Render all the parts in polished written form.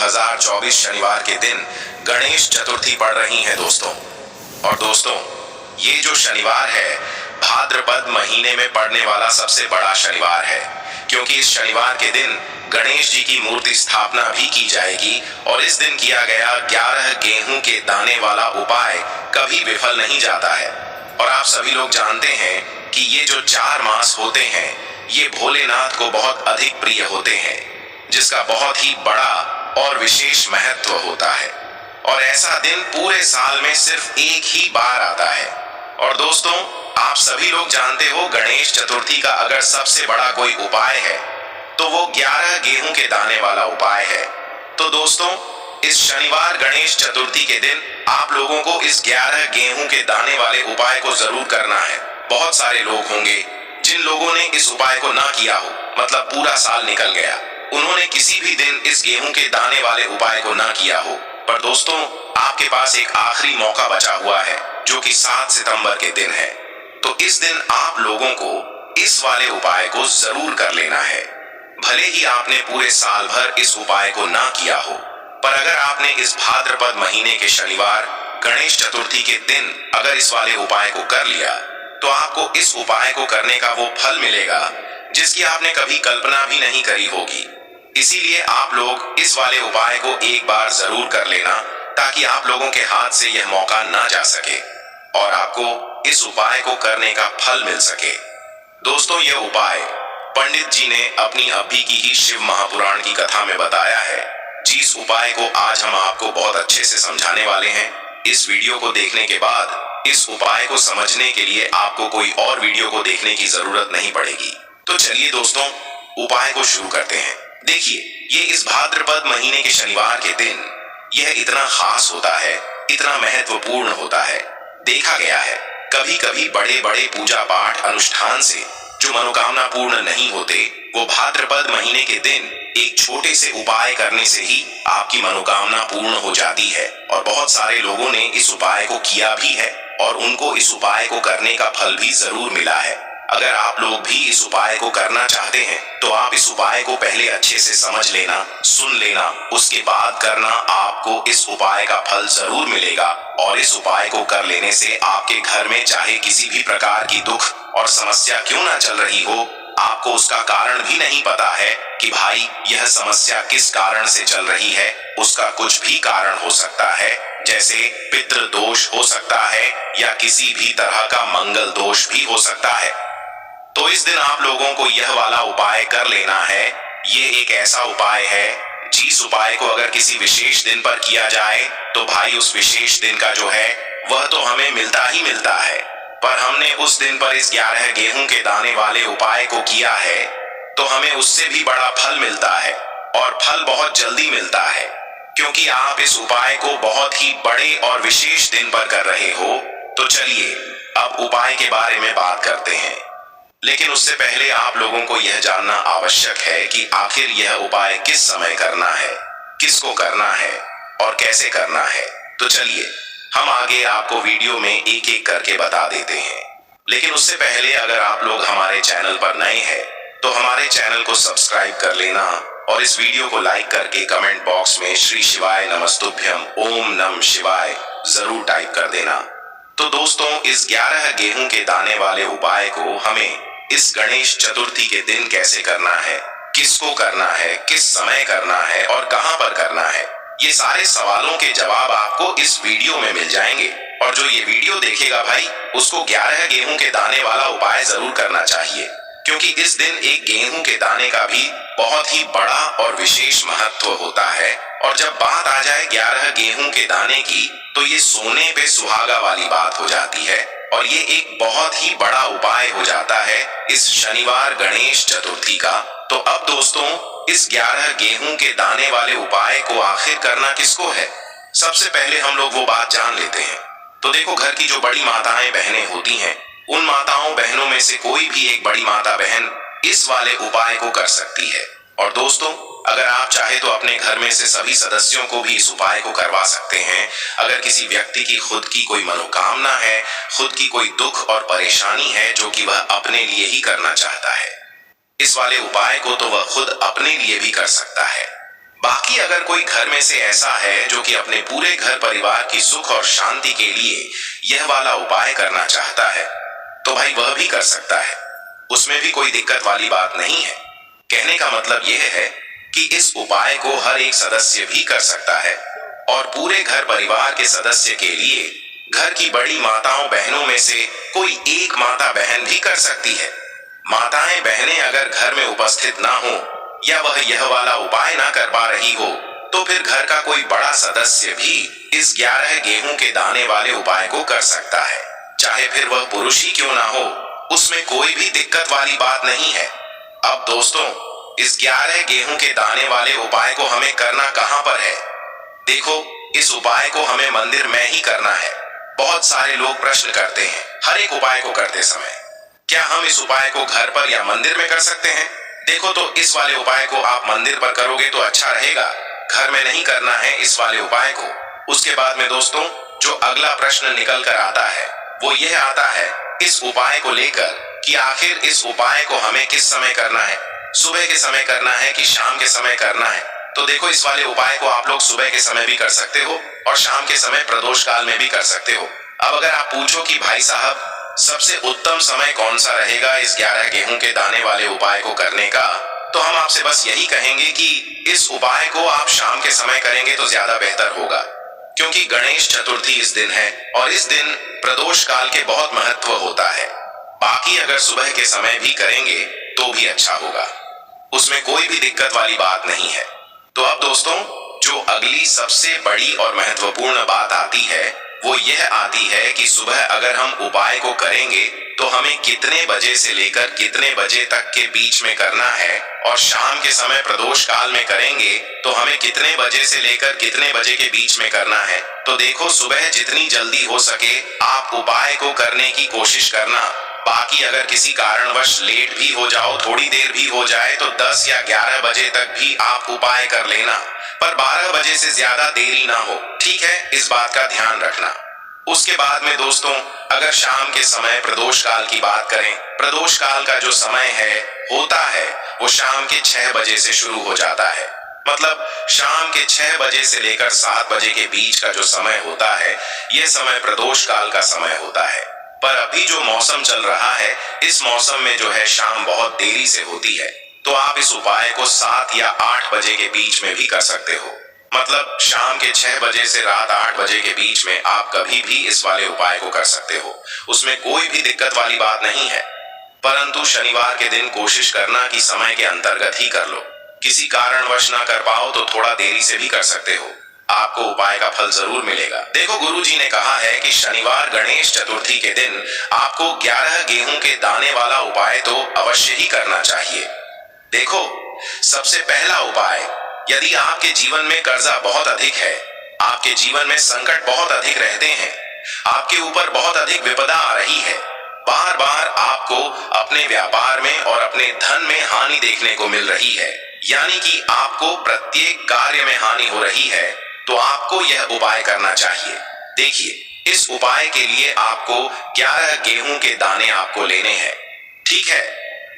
2024 शनिवार के दिन गणेश चतुर्थी पड़ रही है दोस्तों। और दोस्तों, ये जो शनिवार है भाद्रपद महीने में पड़ने वाला सबसे बड़ा शनिवार है, क्योंकि इस शनिवार के दिन गणेश जी की मूर्ति स्थापना भी की जाएगी। और इस दिन किया गया 11 गेहूं के दाने वाला उपाय कभी विफल नहीं जाता है। और आप सभी लोग जानते हैं कि ये जो 4 मास होते हैं ये भोलेनाथ को बहुत अधिक प्रिय होते हैं, जिसका बहुत ही बड़ा और विशेष महत्व होता है। और ऐसा दिन पूरे साल में सिर्फ एक ही बार आता है। और दोस्तों, आप सभी लोग जानते हो गणेश चतुर्थी का अगर सबसे बड़ा कोई उपाय है तो वो 11 गेहूं के दाने वाला उपाय है। तो दोस्तों, इस शनिवार गणेश चतुर्थी के दिन आप लोगों को इस 11 गेहूं के दाने वाले उपाय को जरूर करना है। बहुत सारे लोग होंगे जिन लोगों ने इस उपाय को ना किया हो, मतलब पूरा साल निकल गया, उन्होंने किसी भी दिन इस गेहूं के दाने वाले उपाय को ना किया हो। पर दोस्तों, आपके पास एक आखिरी मौका बचा हुआ है जो कि 7 सितंबर के दिन है। तो इस दिन आप लोगों को इस वाले उपाय को जरूर कर लेना है। भले ही आपने पूरे साल भर इस उपाय को ना किया हो, पर अगर आपने इस भाद्रपद महीने के शनिवार गणेश चतुर्थी के दिन अगर इस वाले उपाय को कर लिया तो आपको इस उपाय को करने का वो फल मिलेगा जिसकी आपने कभी कल्पना भी नहीं करी होगी। इसीलिए आप लोग इस वाले उपाय को एक बार जरूर कर लेना, ताकि आप लोगों के हाथ से यह मौका ना जा सके और आपको इस उपाय को करने का फल मिल सके। दोस्तों, यह उपाय पंडित जी ने अपनी अभी की ही शिव महापुराण की कथा में बताया है, जिस उपाय को आज हम आपको बहुत अच्छे से समझाने वाले हैं। इस वीडियो को देखने के बाद इस उपाय को समझने के लिए आपको कोई और वीडियो को देखने की जरूरत नहीं पड़ेगी। तो चलिए दोस्तों, उपाय को शुरू करते हैं। देखिए, ये इस भाद्रपद महीने के शनिवार के दिन यह इतना खास होता है, इतना महत्वपूर्ण होता है। देखा गया है कभी कभी बड़े बड़े पूजा पाठ अनुष्ठान से जो मनोकामना पूर्ण नहीं होते, वो भाद्रपद महीने के दिन एक छोटे से उपाय करने से ही आपकी मनोकामना पूर्ण हो जाती है। और बहुत सारे लोगों ने इस उपाय को किया भी है और उनको इस उपाय को करने का फल भी जरूर मिला है। अगर आप लोग भी इस उपाय को करना चाहते हैं तो आप इस उपाय को पहले अच्छे से समझ लेना, सुन लेना, उसके बाद करना। आपको इस उपाय का फल जरूर मिलेगा। और इस उपाय को कर लेने से आपके घर में चाहे किसी भी प्रकार की दुख और समस्या क्यों ना चल रही हो, आपको उसका कारण भी नहीं पता है कि भाई यह समस्या किस कारण से चल रही है, उसका कुछ भी कारण हो सकता है, जैसे पितृ दोष हो सकता है या किसी भी तरह का मंगल दोष भी हो सकता है। तो इस दिन आप लोगों को यह वाला उपाय कर लेना है। ये एक ऐसा उपाय है जिस उपाय को अगर किसी विशेष दिन पर किया जाए तो भाई उस विशेष दिन का जो है वह तो हमें मिलता ही मिलता है। पर हमने उस दिन पर इस 11 गेहूं के दाने वाले उपाय को किया है तो हमें उससे भी बड़ा फल मिलता है, और फल बहुत जल्दी मिलता है, क्योंकि आप इस उपाय को बहुत ही बड़े और विशेष दिन पर कर रहे हो। तो चलिए अब उपाय के बारे में बात करते हैं। लेकिन उससे पहले आप लोगों को यह जानना आवश्यक है कि आखिर यह उपाय किस समय करना है, किसको करना है और कैसे करना है। तो चलिए हम आगे आपको वीडियो में एक एक करके बता देते हैं। लेकिन उससे पहले अगर आप लोग हमारे चैनल पर नए हैं तो हमारे चैनल को सब्सक्राइब कर लेना और इस वीडियो को लाइक करके कमेंट बॉक्स में श्री शिवाय नमस्तुभ्यम ओम नमः शिवाय जरूर टाइप कर देना। तो दोस्तों, इस 11 गेहूं के दाने वाले उपाय को हमें इस गणेश चतुर्थी के दिन कैसे करना है, किसको करना है, किस समय करना है और कहां पर करना है, ये सारे सवालों के जवाब आपको इस वीडियो में मिल जाएंगे। और जो ये वीडियो देखेगा भाई, उसको 11 गेहूं के दाने वाला उपाय जरूर करना चाहिए, क्योंकि इस दिन एक गेहूं के दाने का भी बहुत ही बड़ा और विशेष महत्व होता है। और जब बात आ जाए 11 गेहूं के दाने की, तो ये सोने पे सुहागा वाली बात हो जाती है और ये एक बहुत ही बड़ा उपाय हो जाता है इस शनिवार गणेश चतुर्थी का। तो अब दोस्तों, इस 11 गेहूं के दाने वाले उपाय को आखिर करना किसको है, सबसे पहले हम लोग वो बात जान लेते हैं। तो देखो, घर की जो बड़ी माताएं बहनें होती हैं, उन माताओं बहनों में से कोई भी एक बड़ी माता बहन इस वाले उपाय को कर सकती है। और दोस्तों, अगर आप चाहे तो अपने घर में से सभी सदस्यों को भी इस उपाय को करवा सकते हैं। अगर किसी व्यक्ति की खुद की कोई मनोकामना है, खुद की कोई दुख और परेशानी है जो कि वह अपने लिए ही करना चाहता है, इस वाले उपाय को तो वह खुद अपने लिए भी कर सकता है। बाकी अगर कोई घर में से ऐसा है जो कि अपने पूरे घर परिवार की सुख और शांति के लिए यह वाला उपाय करना चाहता है, तो भाई वह भी कर सकता है, उसमें भी कोई दिक्कत वाली बात नहीं है। कहने का मतलब यह है कि इस उपाय को हर एक सदस्य भी कर सकता है और पूरे घर परिवार के सदस्य के लिए घर की बड़ी माताओं बहनों में से कोई एक माता बहन भी कर सकती है। माताएं बहनें अगर घर में उपस्थित ना हो या वह यह वाला उपाय ना कर पा रही हो, तो फिर घर का कोई बड़ा सदस्य भी इस 11 गेहूं के दाने वाले उपाय को कर सकता है, चाहे फिर वह पुरुष ही क्यों ना हो, उसमें कोई भी दिक्कत वाली बात नहीं है। अब दोस्तों, इस 11 गेहूं के दाने वाले उपाय को हमें करना कहां पर है? देखो, इस उपाय को हमें मंदिर में ही करना है। बहुत सारे लोग प्रश्न करते हैं हर एक उपाय को करते समय, क्या हम इस उपाय को घर पर या मंदिर में कर सकते हैं? देखो, तो इस वाले उपाय को आप मंदिर पर करोगे तो अच्छा रहेगा, घर में नहीं करना है इस वाले उपाय को। उसके बाद में दोस्तों, जो अगला प्रश्न निकल कर आता है वो यह आता है इस उपाय को लेकर कि आखिर इस उपाय को हमें किस समय करना है, सुबह के समय करना है कि शाम के समय करना है? तो देखो, इस वाले उपाय को आप लोग सुबह के समय भी कर सकते हो और शाम के समय प्रदोष काल में भी कर सकते हो। अब अगर आप पूछो कि भाई साहब सबसे उत्तम समय कौन सा रहेगा इस 11 गेहूं के दाने वाले उपाय को करने का, तो हम आपसे बस यही कहेंगे कि इस उपाय को आप शाम के समय करेंगे तो ज्यादा बेहतर होगा, क्योंकि गणेश चतुर्थी इस दिन है और इस दिन प्रदोष काल के बहुत महत्व होता है। बाकी अगर सुबह के समय भी करेंगे तो भी अच्छा होगा, उसमें कोई भी दिक्कत वाली बात नहीं है। तो अब दोस्तों, जो अगली सबसे बड़ी और महत्वपूर्ण बात आती है वो यह आती है कि सुबह अगर हम उपाय को करेंगे तो हमें कितने बजे से लेकर कितने बजे तक के बीच में करना है, और शाम के समय प्रदोष काल में करेंगे तो हमें कितने बजे से लेकर कितने बजे के बीच में करना है। तो देखो, सुबह जितनी जल्दी हो सके आप उपाय को करने की कोशिश करना। बाकी अगर किसी कारणवश लेट भी हो जाओ, थोड़ी देर भी हो जाए, तो 10 या 11 बजे तक भी आप उपाय कर लेना, पर 12 बजे से ज्यादा देरी ना हो, ठीक है? इस बात का ध्यान रखना। उसके बाद में दोस्तों, अगर शाम के समय प्रदोष काल की बात करें, प्रदोष काल का जो समय है होता है वो शाम के 6 बजे से शुरू हो जाता है। मतलब शाम के 6 बजे से लेकर 7 बजे के बीच का जो समय होता है, यह समय प्रदोष काल का समय होता है। पर अभी जो मौसम चल रहा है, इस मौसम में जो है शाम बहुत देरी से होती है, तो आप इस उपाय को 7 या 8 बजे के बीच में भी कर सकते हो। मतलब शाम के 6 बजे से रात 8 बजे के बीच में आप कभी भी इस वाले उपाय को कर सकते हो, उसमें कोई भी दिक्कत वाली बात नहीं है। परंतु शनिवार के दिन कोशिश करना कि समय के अंतर्गत ही कर लो। किसी कारणवश ना कर पाओ तो थोड़ा देरी से भी कर सकते हो, आपको उपाय का फल जरूर मिलेगा। देखो, गुरुजी ने कहा है कि शनिवार गणेश चतुर्थी के दिन आपको 11 गेहूं के दाने वाला उपाय तो अवश्य ही करना चाहिए। देखो, सबसे पहला उपाय, यदि आपके जीवन में कर्जा बहुत अधिक है, आपके जीवन में संकट बहुत अधिक रहते हैं, आपके ऊपर बहुत अधिक विपदा आ रही है, बार बार आपको अपने व्यापार में और अपने धन में हानि देखने को मिल रही है, यानी कि आपको प्रत्येक कार्य में हानि हो रही है, तो आपको यह उपाय करना चाहिए। देखिए, इस उपाय के लिए आपको 11 गेहूं के दाने आपको लेने हैं, ठीक है?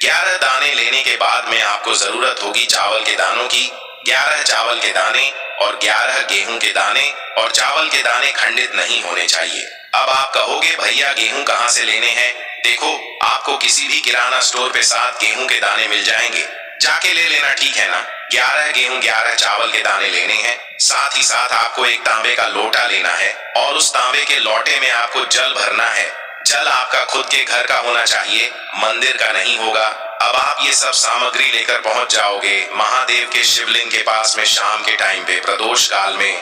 11 दाने लेने के बाद में आपको जरूरत होगी चावल के दानों की। 11 चावल के दाने और 11 गेहूं के दाने, और चावल के दाने खंडित नहीं होने चाहिए। अब आप कहोगे भैया गेहूं कहां से लेने हैं? देखो, आपको किसी भी किराना स्टोर पे 7 गेहूं के दाने मिल जाएंगे, जाके ले लेना, ठीक है ना? 11 गेहूं 11 चावल के दाने लेने हैं। साथ ही साथ आपको एक तांबे का लोटा लेना है और उस तांबे के लोटे में आपको जल भरना है। जल आपका खुद के घर का होना चाहिए, मंदिर का नहीं होगा। अब आप ये सब सामग्री लेकर पहुंच जाओगे महादेव के शिवलिंग के पास में शाम के टाइम पे प्रदोष काल में।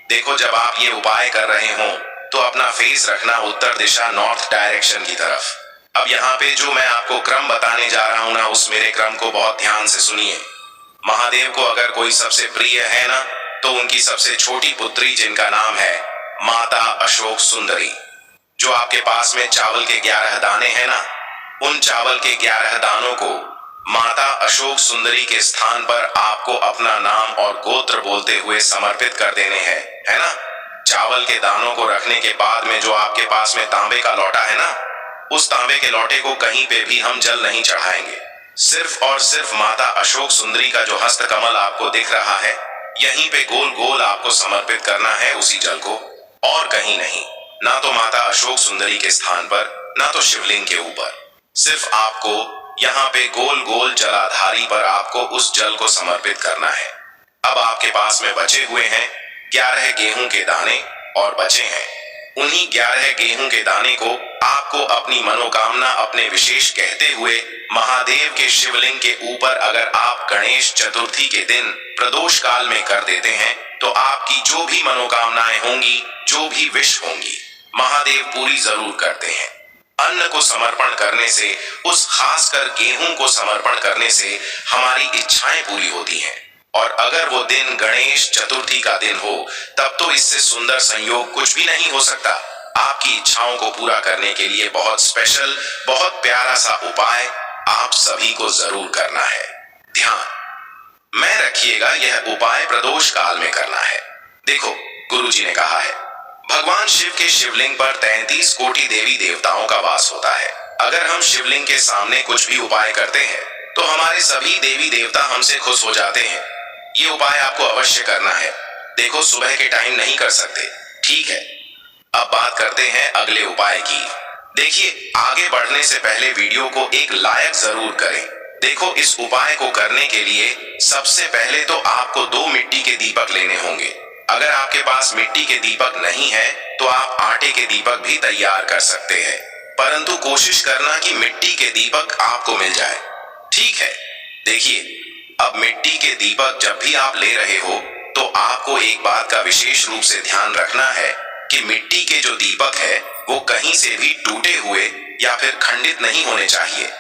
देखो, जब आप ये उपाय कर रहे हो तो अपना फेस रखना उत्तर दिशा, नॉर्थ डायरेक्शन की तरफ। अब यहाँ पे जो मैं आपको क्रम बताने जा रहा हूं ना, उस मेरे क्रम को बहुत ध्यान से सुनिए। महादेव को अगर कोई सबसे प्रिय है ना, तो उनकी सबसे छोटी पुत्री जिनका नाम है माता अशोक सुंदरी, जो आपके पास में चावल के 11 दाने हैं ना, उन चावल के 11 दानों को माता अशोक सुंदरी के स्थान पर आपको अपना नाम और गोत्र बोलते हुए समर्पित कर देने हैं, है ना? चावल के दानों को रखने के बाद में जो आपके पास में तांबे का लोटा है ना, उस तांबे के लोटे को कहीं पे भी हम जल नहीं चढ़ाएंगे। सिर्फ और सिर्फ माता अशोक सुंदरी का जो हस्त कमल आपको दिख रहा है, यहीं पे गोल गोल आपको समर्पित करना है उसी जल को, और कहीं नहीं। ना तो माता अशोक सुंदरी के स्थान पर, ना तो शिवलिंग के ऊपर। सिर्फ आपको यहाँ पे गोल गोल जलाधारी पर आपको उस जल को समर्पित करना है। अब आपके पास में बचे हुए हैं 11 गेहूं के दाने, और बचे हैं उन्हीं 11 गेहूं के दाने को आपको अपनी मनोकामना अपने विशेष कहते हुए महादेव के शिवलिंग के ऊपर अगर आप गणेश चतुर्थी के दिन प्रदोष काल में कर देते हैं तो आपकी जो भी मनोकामनाएं होंगी, जो भी विश होंगी, महादेव पूरी जरूर करते हैं। अन्न को समर्पण करने से, उस खासकर गेहूं को समर्पण करने से हमारी इच्छाएं पूरी होती हैं। और अगर वो दिन गणेश चतुर्थी का दिन हो तब तो इससे सुंदर संयोग कुछ भी नहीं हो सकता। आपकी इच्छाओं को पूरा करने के लिए बहुत स्पेशल, बहुत प्यारा सा उपाय आप सभी को जरूर करना है। ध्यान में रखिएगा, यह उपाय प्रदोष काल में करना है। देखो, गुरुजी ने कहा है भगवान शिव के शिवलिंग पर 33 कोटि देवी देवताओं का वास होता है। अगर हम शिवलिंग के सामने कुछ भी उपाय करते हैं तो हमारे सभी देवी देवता हमसे खुश हो जाते हैं। ये उपाय आपको अवश्य करना है। देखो, सुबह के टाइम नहीं कर सकते, ठीक है। अब बात करते हैं अगले उपाय की। देखिए, आगे बढ़ने से पहले वीडियो को एक लाइक जरूर करें। देखो, इस उपाय को करने के लिए सबसे पहले तो आपको 2 मिट्टी के दीपक लेने होंगे। अगर आपके पास मिट्टी के दीपक नहीं है तो आप आटे के दीपक भी तैयार कर सकते हैं, परंतु कोशिश करना कि मिट्टी के दीपक आपको मिल जाए, ठीक है। देखिए, अब मिट्टी के दीपक जब भी आप ले रहे हो तो आपको एक बात का विशेष रूप से ध्यान रखना है कि मिट्टी के जो दीपक है वो कहीं से भी टूटे हुए या फिर खंडित नहीं होने चाहिए।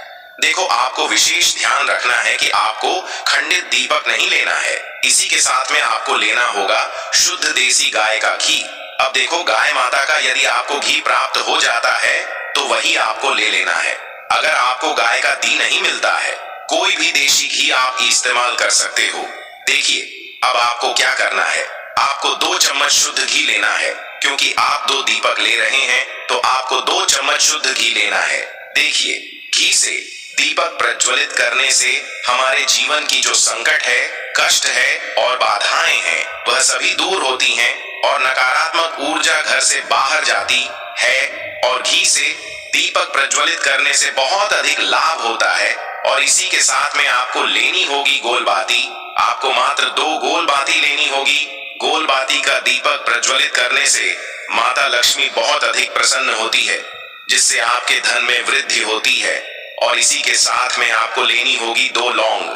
देखो, आपको विशेष ध्यान रखना है कि आपको खंडित दीपक नहीं लेना है। इसी के साथ में आपको लेना होगा शुद्ध देसी गाय का घी। अब देखो, गाय माता का यदि आपको घी प्राप्त हो जाता है तो वही आपको ले लेना है। अगर आपको गाय का घी नहीं मिलता है, कोई भी देशी घी आप इस्तेमाल कर सकते हो। देखिए, अब आपको क्या करना है, आपको 2 चम्मच शुद्ध घी लेना है। क्योंकि आप 2 दीपक ले रहे हैं तो आपको 2 चम्मच शुद्ध घी लेना है। देखिए, घी से दीपक प्रज्वलित करने से हमारे जीवन की जो संकट है, कष्ट है और बाधाएं हैं वह सभी दूर होती हैं और नकारात्मक ऊर्जा घर से बाहर जाती है। और घी से दीपक प्रज्वलित करने से बहुत अधिक लाभ होता है। और इसी के साथ में आपको लेनी होगी गोल बाती। आपको मात्र 2 गोल बाती लेनी होगी। गोल बाती का दीपक प्रज्वलित करने से माता लक्ष्मी बहुत अधिक प्रसन्न होती है, जिससे आपके धन में वृद्धि होती है। और इसी के साथ में आपको लेनी होगी 2 लौंग।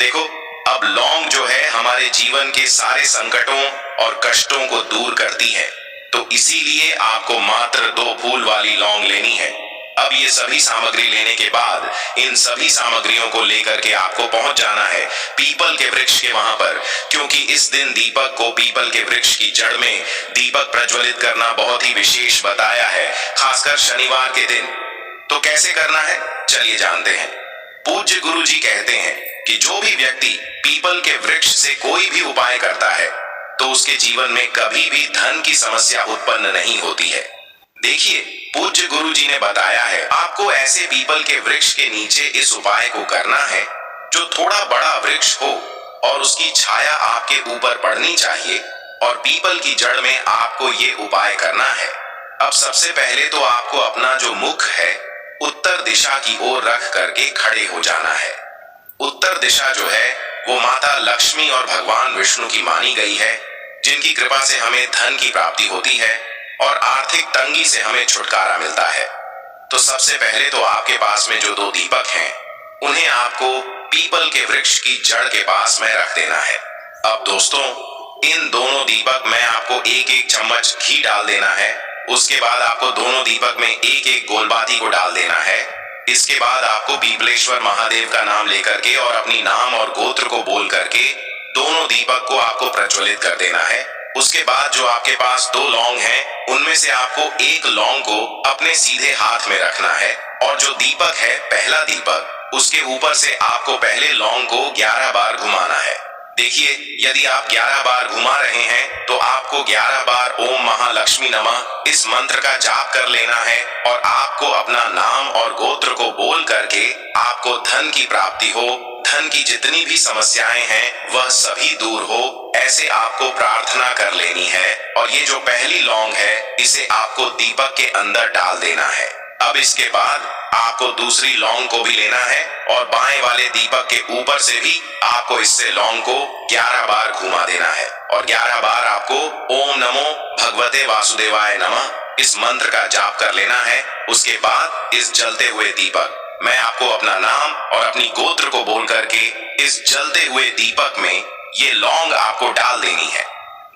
देखो, अब लौंग जो है हमारे जीवन के सारे संकटों और कष्टों को दूर करती है, तो इसीलिए आपको मात्र 2 फूल वाली लौंग लेनी है। अब ये सभी सामग्री लेने के बाद इन सभी सामग्रियों को लेकर के आपको पहुंच जाना है पीपल के वृक्ष के वहां पर, क्योंकि इस दिन दीपक को पीपल के वृक्ष की जड़ में दीपक प्रज्वलित करना बहुत ही विशेष बताया है, खासकर शनिवार के दिन। तो कैसे करना है, चलिए जानते हैं। पूज्य गुरु जी कहते हैं कि जो भी व्यक्ति पीपल के वृक्ष से कोई भी उपाय करता है तो उसके जीवन में कभी भी धन की समस्या उत्पन्न नहीं होती है। देखिए, पूज्य गुरु जी ने बताया है आपको ऐसे पीपल के वृक्ष के नीचे इस उपाय को करना है जो थोड़ा बड़ा वृक्ष हो और उसकी छाया आपके ऊपर पड़नी चाहिए, और पीपल की जड़ में आपको ये उपाय करना है। अब सबसे पहले तो आपको अपना जो मुख है उत्तर दिशा की ओर रख करके खड़े हो जाना है। उत्तर दिशा जो है वो माता लक्ष्मी और भगवान विष्णु की मानी गई है, जिनकी कृपा से हमें धन की प्राप्ति होती है और आर्थिक तंगी से हमें छुटकारा मिलता है। तो सबसे पहले तो आपके पास में जो 2 दीपक हैं उन्हें आपको पीपल के वृक्ष की जड़ के पास में रख देना है। अब दोस्तों, इन दोनों दीपक में आपको 1-1 चम्मच घी डाल देना है। उसके बाद आपको दोनों दीपक में 1-1 गोलबाती को डाल देना है। इसके बाद आपको पीपलेश्वर महादेव का नाम लेकर के और अपनी नाम और गोत्र को बोल करके दोनों दीपक को आपको प्रज्वलित कर देना है। उसके बाद जो आपके पास 2 लौंग हैं उनमें से आपको 1 लौंग को अपने सीधे हाथ में रखना है, और जो दीपक है पहला दीपक, उसके ऊपर से आपको पहले लौंग को 11 बार घुमाना है। देखिए, यदि आप 11 बार घुमा रहे हैं तो आपको 11 बार ओम महालक्ष्मी नमः इस मंत्र का जाप कर लेना है, और आपको अपना नाम और गोत्र को बोल करके आपको धन की प्राप्ति हो, धन की जितनी भी समस्याएं हैं वह सभी दूर हो, ऐसे आपको प्रार्थना कर लेनी है। और ये जो पहली लौंग है इसे आपको दीपक के अंदर डाल देना है। अब इसके बाद आपको दूसरी लौंग को भी लेना है और बाएं वाले दीपक के ऊपर से भी आपको इससे लौंग को 11 बार घुमा देना है और 11 बार आपको ओम नमो भगवते वासुदेवाय नमः इस मंत्र का जाप कर लेना है। उसके बाद इस जलते हुए दीपक, मैं आपको अपना नाम और अपनी गोत्र को बोल करके इस जलते हुए दीपक में ये लौंग आपको डाल देनी है।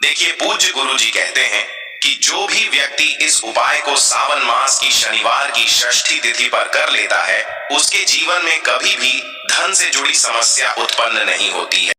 देखिए, पूज्य गुरु जी कहते हैं कि जो भी व्यक्ति इस उपाय को सावन मास की शनिवार की षष्ठी तिथि पर कर लेता है उसके जीवन में कभी भी धन से जुड़ी समस्या उत्पन्न नहीं होती है।